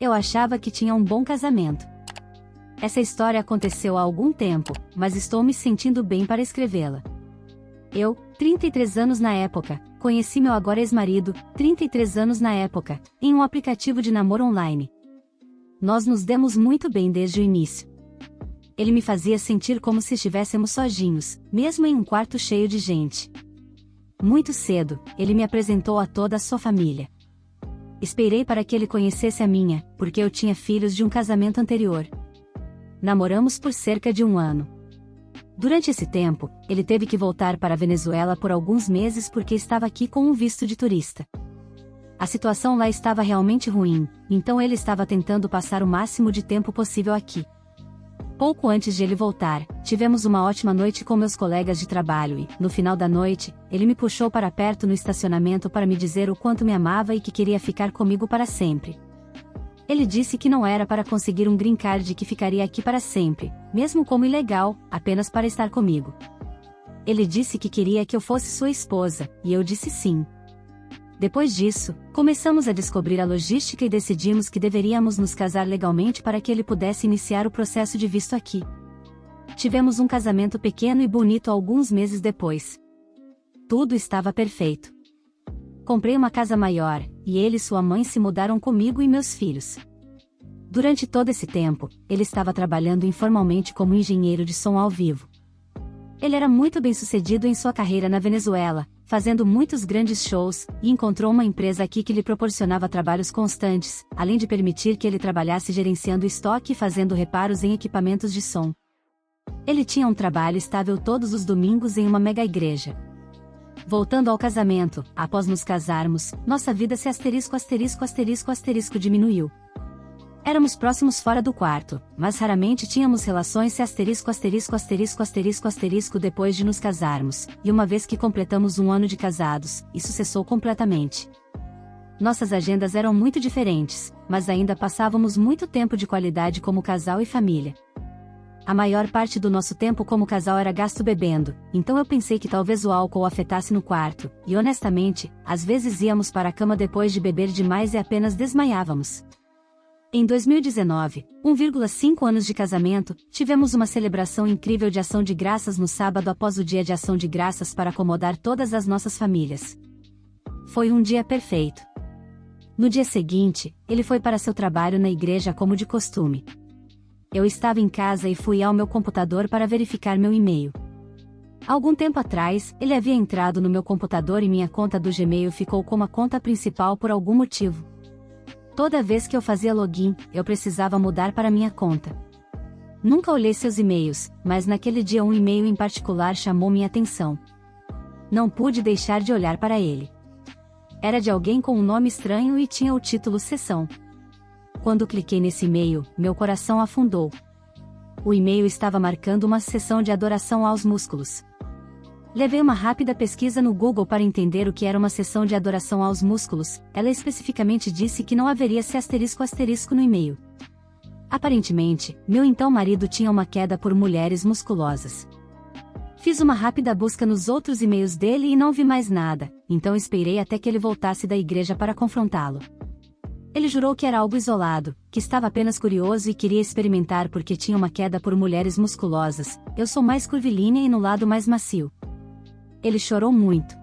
Eu achava que tinha um bom casamento. Essa história aconteceu há algum tempo, mas estou me sentindo bem para escrevê-la. Eu, 33 anos na época, conheci meu agora ex-marido, 33 anos na época, em um aplicativo de namoro online. Nós nos demos muito bem desde o início. Ele me fazia sentir como se estivéssemos sozinhos, mesmo em um quarto cheio de gente. Muito cedo, ele me apresentou a toda a sua família. Esperei para que ele conhecesse a minha, porque eu tinha filhos de um casamento anterior. Namoramos por cerca de 1 ano. Durante esse tempo, ele teve que voltar para a Venezuela por alguns meses porque estava aqui com um visto de turista. A situação lá estava realmente ruim, então ele estava tentando passar o máximo de tempo possível aqui. Pouco antes de ele voltar, tivemos uma ótima noite com meus colegas de trabalho e, no final da noite, ele me puxou para perto no estacionamento para me dizer o quanto me amava e que queria ficar comigo para sempre. Ele disse que não era para conseguir um green card e que ficaria aqui para sempre, mesmo como ilegal, apenas para estar comigo. Ele disse que queria que eu fosse sua esposa, e eu disse sim. Depois disso, começamos a descobrir a logística e decidimos que deveríamos nos casar legalmente para que ele pudesse iniciar o processo de visto aqui. Tivemos um casamento pequeno e bonito alguns meses depois. Tudo estava perfeito. Comprei uma casa maior, e ele e sua mãe se mudaram comigo e meus filhos. Durante todo esse tempo, ele estava trabalhando informalmente como engenheiro de som ao vivo. Ele era muito bem-sucedido em sua carreira na Venezuela, fazendo muitos grandes shows, e encontrou uma empresa aqui que lhe proporcionava trabalhos constantes, além de permitir que ele trabalhasse gerenciando estoque e fazendo reparos em equipamentos de som. Ele tinha um trabalho estável todos os domingos em uma mega igreja. Voltando ao casamento, após nos casarmos, nossa vida se diminuiu. Éramos próximos fora do quarto, mas raramente tínhamos relações depois de nos casarmos, e uma vez que completamos 1 ano de casados, isso cessou completamente. Nossas agendas eram muito diferentes, mas ainda passávamos muito tempo de qualidade como casal e família. A maior parte do nosso tempo como casal era gasto bebendo, então eu pensei que talvez o álcool afetasse no quarto, e honestamente, às vezes íamos para a cama depois de beber demais e apenas desmaiávamos. Em 2019, 1,5 anos de casamento, tivemos uma celebração incrível de ação de graças no sábado após o dia de ação de graças para acomodar todas as nossas famílias. Foi um dia perfeito. No dia seguinte, ele foi para seu trabalho na igreja como de costume. Eu estava em casa e fui ao meu computador para verificar meu e-mail. Algum tempo atrás, ele havia entrado no meu computador e minha conta do Gmail ficou como a conta principal por algum motivo. Toda vez que eu fazia login, eu precisava mudar para minha conta. Nunca olhei seus e-mails, mas naquele dia um e-mail em particular chamou minha atenção. Não pude deixar de olhar para ele. Era de alguém com um nome estranho e tinha o título Sessão. Quando cliquei nesse e-mail, meu coração afundou. O e-mail estava marcando uma sessão de adoração aos músculos. Levei uma rápida pesquisa no Google para entender o que era uma sessão de adoração aos músculos. Ela especificamente disse que não haveria esse asterisco no e-mail. Aparentemente, meu então marido tinha uma queda por mulheres musculosas. Fiz uma rápida busca nos outros e-mails dele e não vi mais nada, então esperei até que ele voltasse da igreja para confrontá-lo. Ele jurou que era algo isolado, que estava apenas curioso e queria experimentar porque tinha uma queda por mulheres musculosas. Eu sou mais curvilínea e no lado mais macio. Ele chorou muito.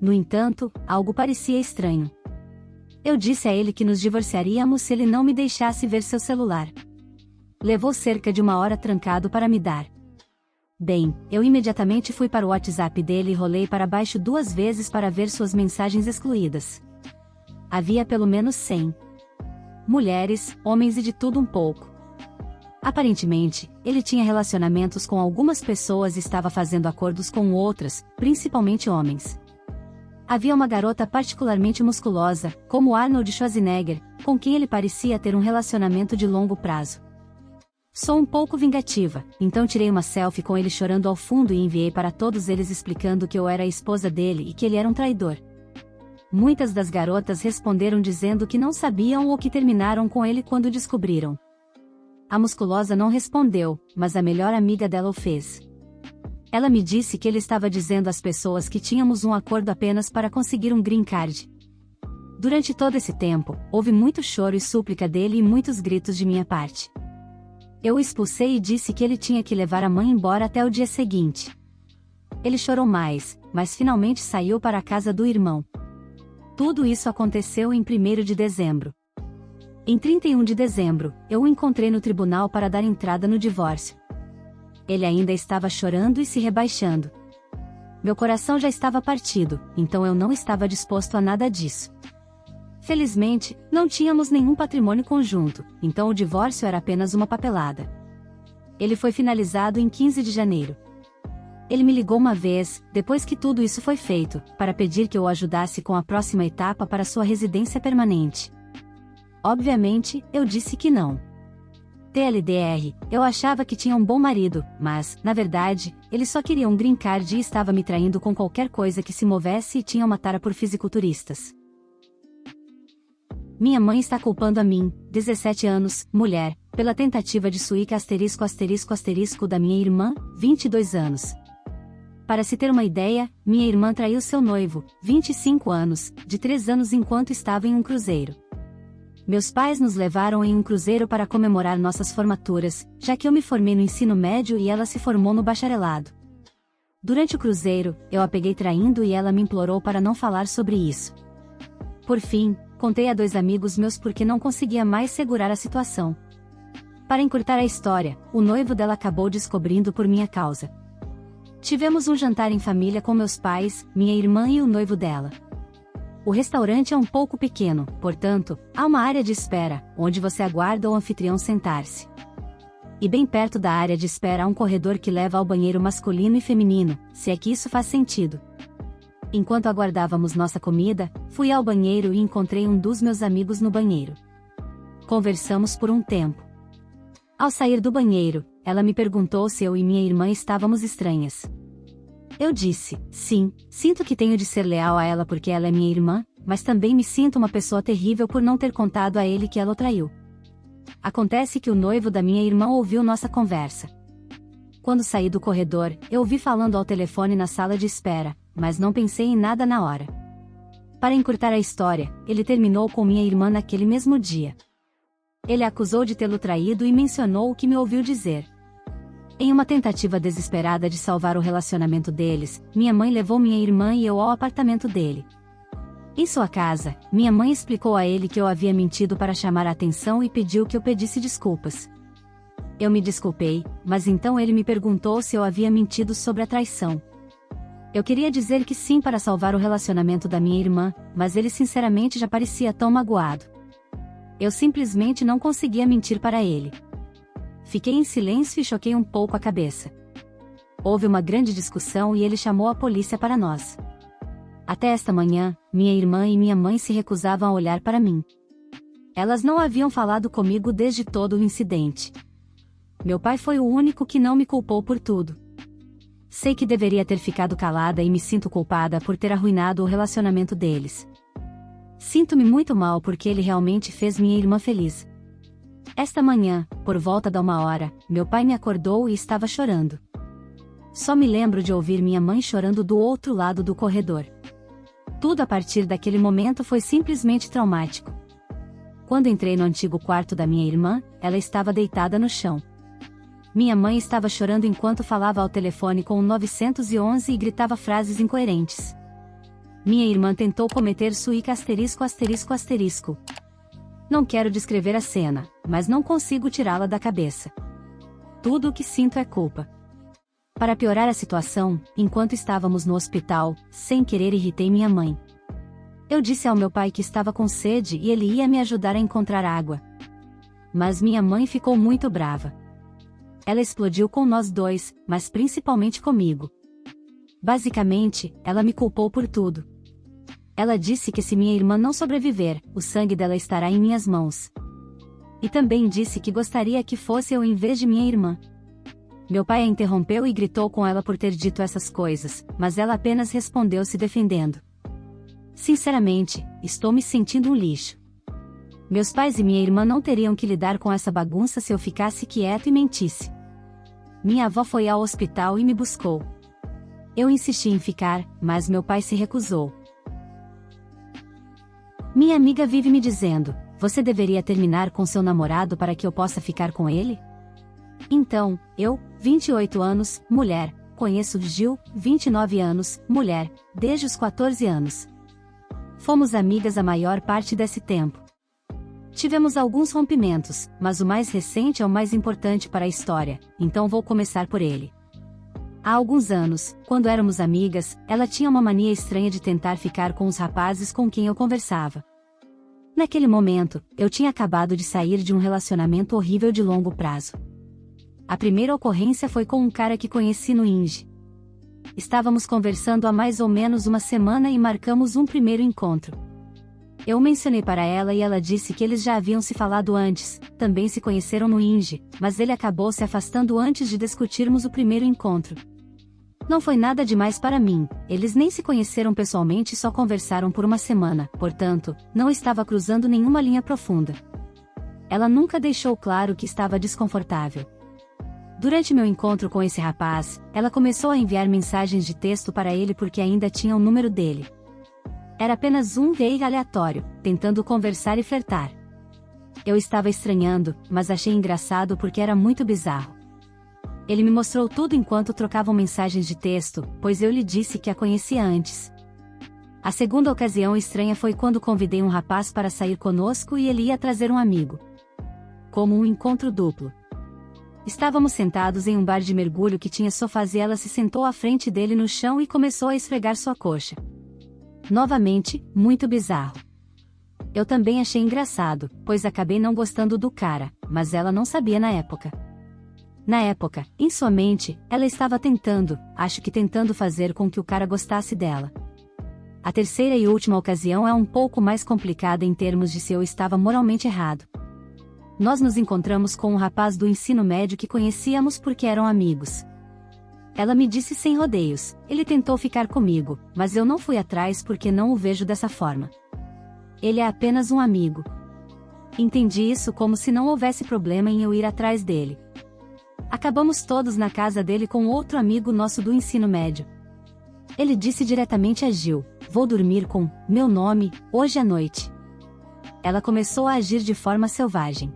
No entanto, algo parecia estranho. Eu disse a ele que nos divorciaríamos se ele não me deixasse ver seu celular. Levou cerca de 1 hora trancado para me dar. Bem, eu imediatamente fui para o WhatsApp dele e rolei para baixo 2 vezes para ver suas mensagens excluídas. Havia pelo menos 100. Mulheres, homens e de tudo um pouco. Aparentemente, ele tinha relacionamentos com algumas pessoas e estava fazendo acordos com outras, principalmente homens. Havia uma garota particularmente musculosa, como Arnold Schwarzenegger, com quem ele parecia ter um relacionamento de longo prazo. Sou um pouco vingativa, então tirei uma selfie com ele chorando ao fundo e enviei para todos eles explicando que eu era a esposa dele e que ele era um traidor. Muitas das garotas responderam dizendo que não sabiam ou que terminaram com ele quando descobriram. A musculosa não respondeu, mas a melhor amiga dela o fez. Ela me disse que ele estava dizendo às pessoas que tínhamos um acordo apenas para conseguir um green card. Durante todo esse tempo, houve muito choro e súplica dele e muitos gritos de minha parte. Eu o expulsei e disse que ele tinha que levar a mãe embora até o dia seguinte. Ele chorou mais, mas finalmente saiu para a casa do irmão. Tudo isso aconteceu em 1º de dezembro. Em 31 de dezembro, eu o encontrei no tribunal para dar entrada no divórcio. Ele ainda estava chorando e se rebaixando. Meu coração já estava partido, então eu não estava disposto a nada disso. Felizmente, não tínhamos nenhum patrimônio conjunto, então o divórcio era apenas uma papelada. Ele foi finalizado em 15 de janeiro. Ele me ligou uma vez, depois que tudo isso foi feito, para pedir que eu o ajudasse com a próxima etapa para sua residência permanente. Obviamente, eu disse que não. TLDR, eu achava que tinha um bom marido, mas, na verdade, ele só queria um green card e estava me traindo com qualquer coisa que se movesse e tinha uma tara por fisiculturistas. Minha mãe está culpando a mim, 17 anos, mulher, pela tentativa de suíca da minha irmã, 22 anos. Para se ter uma ideia, minha irmã traiu seu noivo, 25 anos, de 3 anos enquanto estava em um cruzeiro. Meus pais nos levaram em um cruzeiro para comemorar nossas formaturas, já que eu me formei no ensino médio e ela se formou no bacharelado. Durante o cruzeiro, eu a peguei traindo e ela me implorou para não falar sobre isso. Por fim, contei a 2 amigos meus porque não conseguia mais segurar a situação. Para encurtar a história, o noivo dela acabou descobrindo por minha causa. Tivemos um jantar em família com meus pais, minha irmã e o noivo dela. O restaurante é um pouco pequeno, portanto, há uma área de espera, onde você aguarda o anfitrião sentar-se. E bem perto da área de espera há um corredor que leva ao banheiro masculino e feminino, se é que isso faz sentido. Enquanto aguardávamos nossa comida, fui ao banheiro e encontrei um dos meus amigos no banheiro. Conversamos por um tempo. Ao sair do banheiro, ela me perguntou se eu e minha irmã estávamos estranhas. Eu disse, sim, sinto que tenho de ser leal a ela porque ela é minha irmã, mas também me sinto uma pessoa terrível por não ter contado a ele que ela o traiu. Acontece que o noivo da minha irmã ouviu nossa conversa. Quando saí do corredor, eu o vi falando ao telefone na sala de espera, mas não pensei em nada na hora. Para encurtar a história, ele terminou com minha irmã naquele mesmo dia. Ele a acusou de tê-lo traído e mencionou o que me ouviu dizer. Em uma tentativa desesperada de salvar o relacionamento deles, minha mãe levou minha irmã e eu ao apartamento dele. Em sua casa, minha mãe explicou a ele que eu havia mentido para chamar a atenção e pediu que eu pedisse desculpas. Eu me desculpei, mas então ele me perguntou se eu havia mentido sobre a traição. Eu queria dizer que sim para salvar o relacionamento da minha irmã, mas ele sinceramente já parecia tão magoado. Eu simplesmente não conseguia mentir para ele. Fiquei em silêncio e choquei um pouco a cabeça. Houve uma grande discussão e ele chamou a polícia para nós. Até esta manhã, minha irmã e minha mãe se recusavam a olhar para mim. Elas não haviam falado comigo desde todo o incidente. Meu pai foi o único que não me culpou por tudo. Sei que deveria ter ficado calada e me sinto culpada por ter arruinado o relacionamento deles. Sinto-me muito mal porque ele realmente fez minha irmã feliz. Esta manhã, por volta da 1h, meu pai me acordou e estava chorando. Só me lembro de ouvir minha mãe chorando do outro lado do corredor. Tudo a partir daquele momento foi simplesmente traumático. Quando entrei no antigo quarto da minha irmã, ela estava deitada no chão. Minha mãe estava chorando enquanto falava ao telefone com o 911 e gritava frases incoerentes. Minha irmã tentou cometer suíca *****. Não quero descrever a cena, mas não consigo tirá-la da cabeça. Tudo o que sinto é culpa. Para piorar a situação, enquanto estávamos no hospital, sem querer irritei minha mãe. Eu disse ao meu pai que estava com sede e ele ia me ajudar a encontrar água. Mas minha mãe ficou muito brava. Ela explodiu com nós dois, mas principalmente comigo. Basicamente, ela me culpou por tudo. Ela disse que se minha irmã não sobreviver, o sangue dela estará em minhas mãos. E também disse que gostaria que fosse eu em vez de minha irmã. Meu pai a interrompeu e gritou com ela por ter dito essas coisas, mas ela apenas respondeu se defendendo. Sinceramente, estou me sentindo um lixo. Meus pais e minha irmã não teriam que lidar com essa bagunça se eu ficasse quieto e mentisse. Minha avó foi ao hospital e me buscou. Eu insisti em ficar, mas meu pai se recusou. Minha amiga vive me dizendo: você deveria terminar com seu namorado para que eu possa ficar com ele? Então, eu, 28 anos, mulher, conheço Gil, 29 anos, mulher, desde os 14 anos. Fomos amigas a maior parte desse tempo. Tivemos alguns rompimentos, mas o mais recente é o mais importante para a história, então vou começar por ele. Há alguns anos, quando éramos amigas, ela tinha uma mania estranha de tentar ficar com os rapazes com quem eu conversava. Naquele momento, eu tinha acabado de sair de um relacionamento horrível de longo prazo. A primeira ocorrência foi com um cara que conheci no Inge. Estávamos conversando há mais ou menos uma semana e marcamos um primeiro encontro. Eu mencionei para ela e ela disse que eles já haviam se falado antes, também se conheceram no Inge, mas ele acabou se afastando antes de discutirmos o primeiro encontro. Não foi nada demais para mim, eles nem se conheceram pessoalmente e só conversaram por uma semana, portanto, não estava cruzando nenhuma linha profunda. Ela nunca deixou claro que estava desconfortável. Durante meu encontro com esse rapaz, ela começou a enviar mensagens de texto para ele porque ainda tinha o número dele. Era apenas um gay aleatório, tentando conversar e flertar. Eu estava estranhando, mas achei engraçado porque era muito bizarro. Ele me mostrou tudo enquanto trocavam mensagens de texto, pois eu lhe disse que a conhecia antes. A segunda ocasião estranha foi quando convidei um rapaz para sair conosco e ele ia trazer um amigo. Como um encontro duplo. Estávamos sentados em um bar de mergulho que tinha sofás e ela se sentou à frente dele no chão e começou a esfregar sua coxa. Novamente, muito bizarro. Eu também achei engraçado, pois acabei não gostando do cara, mas ela não sabia na época. Na época, em sua mente, ela estava acho que tentando fazer com que o cara gostasse dela. A terceira e última ocasião é um pouco mais complicada em termos de se eu estava moralmente errado. Nós nos encontramos com um rapaz do ensino médio que conhecíamos porque eram amigos. Ela me disse sem rodeios, ele tentou ficar comigo, mas eu não fui atrás porque não o vejo dessa forma. Ele é apenas um amigo. Entendi isso como se não houvesse problema em eu ir atrás dele. Acabamos todos na casa dele com outro amigo nosso do ensino médio. Ele disse diretamente a Gil: vou dormir com meu nome, hoje à noite. Ela começou a agir de forma selvagem.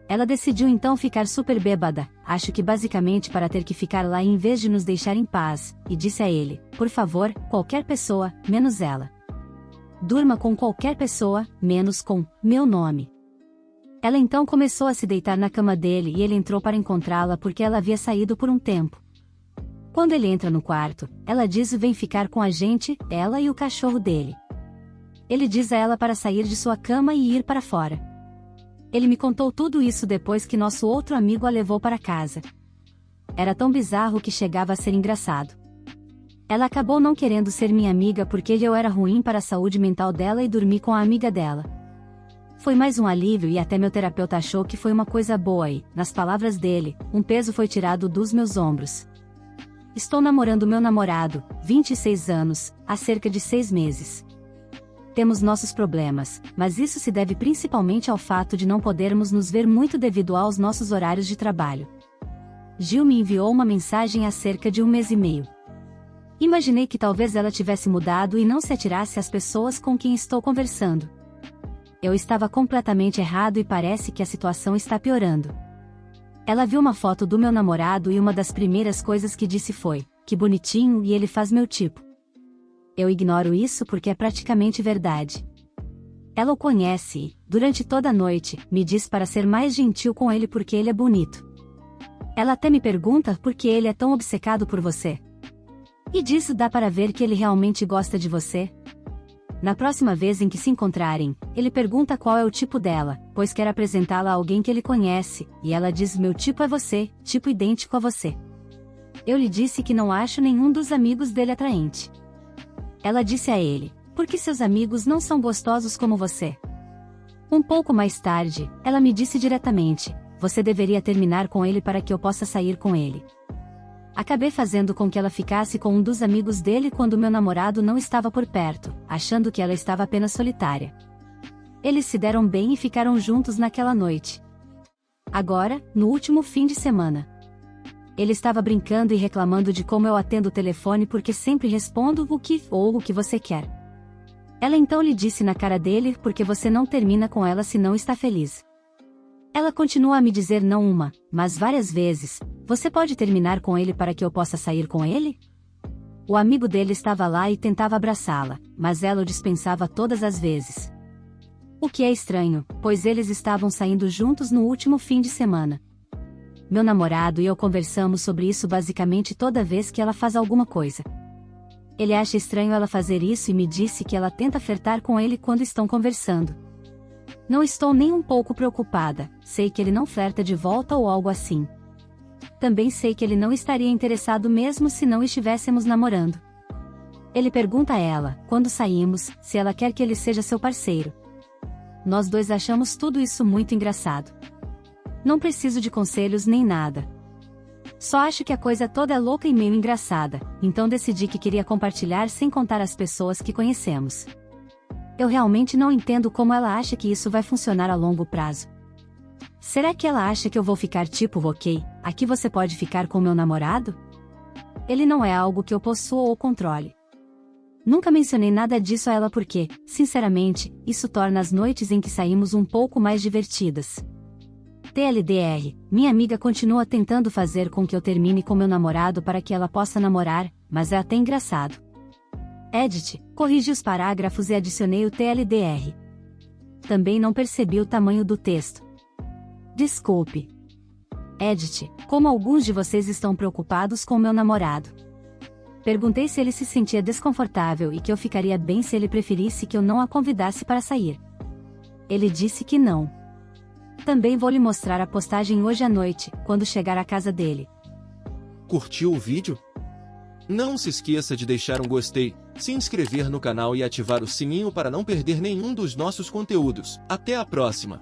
Ela decidiu então ficar super bêbada, acho que basicamente para ter que ficar lá em vez de nos deixar em paz, e disse a ele: por favor, qualquer pessoa, menos ela. Durma com qualquer pessoa, menos com meu nome. Ela então começou a se deitar na cama dele e ele entrou para encontrá-la porque ela havia saído por um tempo. Quando ele entra no quarto, ela diz: vem ficar com a gente, ela e o cachorro dele. Ele diz a ela para sair de sua cama e ir para fora. Ele me contou tudo isso depois que nosso outro amigo a levou para casa. Era tão bizarro que chegava a ser engraçado. Ela acabou não querendo ser minha amiga porque eu era ruim para a saúde mental dela e dormi com a amiga dela. Foi mais um alívio e até meu terapeuta achou que foi uma coisa boa e, nas palavras dele, um peso foi tirado dos meus ombros. Estou namorando meu namorado, 26 anos, há cerca de 6 meses. Temos nossos problemas, mas isso se deve principalmente ao fato de não podermos nos ver muito devido aos nossos horários de trabalho. Gil me enviou uma mensagem há cerca de 1 mês e meio. Imaginei que talvez ela tivesse mudado e não se atirasse às pessoas com quem estou conversando. Eu estava completamente errado e parece que a situação está piorando. Ela viu uma foto do meu namorado e uma das primeiras coisas que disse foi: que bonitinho e ele faz meu tipo. Eu ignoro isso porque é praticamente verdade. Ela o conhece e, durante toda a noite, me diz para ser mais gentil com ele porque ele é bonito. Ela até me pergunta por que ele é tão obcecado por você. E disso dá para ver que ele realmente gosta de você. Na próxima vez em que se encontrarem, ele pergunta qual é o tipo dela, pois quer apresentá-la a alguém que ele conhece, e ela diz: meu tipo é você, tipo idêntico a você. Eu lhe disse que não acho nenhum dos amigos dele atraente. Ela disse a ele: por que seus amigos não são gostosos como você? Um pouco mais tarde, ela me disse diretamente: você deveria terminar com ele para que eu possa sair com ele. Acabei fazendo com que ela ficasse com um dos amigos dele quando meu namorado não estava por perto, achando que ela estava apenas solitária. Eles se deram bem e ficaram juntos naquela noite. Agora, no último fim de semana. Ele estava brincando e reclamando de como eu atendo o telefone porque sempre respondo o que ou o que você quer. Ela então lhe disse na cara dele: por que você não termina com ela se não está feliz? Ela continua a me dizer não uma, mas várias vezes: você pode terminar com ele para que eu possa sair com ele? O amigo dele estava lá e tentava abraçá-la, mas ela o dispensava todas as vezes. O que é estranho, pois eles estavam saindo juntos no último fim de semana. Meu namorado e eu conversamos sobre isso basicamente toda vez que ela faz alguma coisa. Ele acha estranho ela fazer isso e me disse que ela tenta flertar com ele quando estão conversando. Não estou nem um pouco preocupada, sei que ele não flerta de volta ou algo assim. Também sei que ele não estaria interessado mesmo se não estivéssemos namorando. Ele pergunta a ela, quando saímos, se ela quer que ele seja seu parceiro. Nós dois achamos tudo isso muito engraçado. Não preciso de conselhos nem nada. Só acho que a coisa toda é louca e meio engraçada, então decidi que queria compartilhar sem contar às pessoas que conhecemos. Eu realmente não entendo como ela acha que isso vai funcionar a longo prazo. Será que ela acha que eu vou ficar tipo, ok, aqui você pode ficar com meu namorado? Ele não é algo que eu possua ou controle. Nunca mencionei nada disso a ela porque, sinceramente, isso torna as noites em que saímos um pouco mais divertidas. TLDR, minha amiga continua tentando fazer com que eu termine com meu namorado para que ela possa namorar, mas é até engraçado. Edit, corrigi os parágrafos e adicionei o TLDR. Também não percebi o tamanho do texto. Desculpe. Edit, como alguns de vocês estão preocupados com meu namorado? Perguntei se ele se sentia desconfortável e que eu ficaria bem se ele preferisse que eu não a convidasse para sair. Ele disse que não. Também vou lhe mostrar a postagem hoje à noite, quando chegar à casa dele. Curtiu o vídeo? Não se esqueça de deixar um gostei, se inscrever no canal e ativar o sininho para não perder nenhum dos nossos conteúdos. Até a próxima!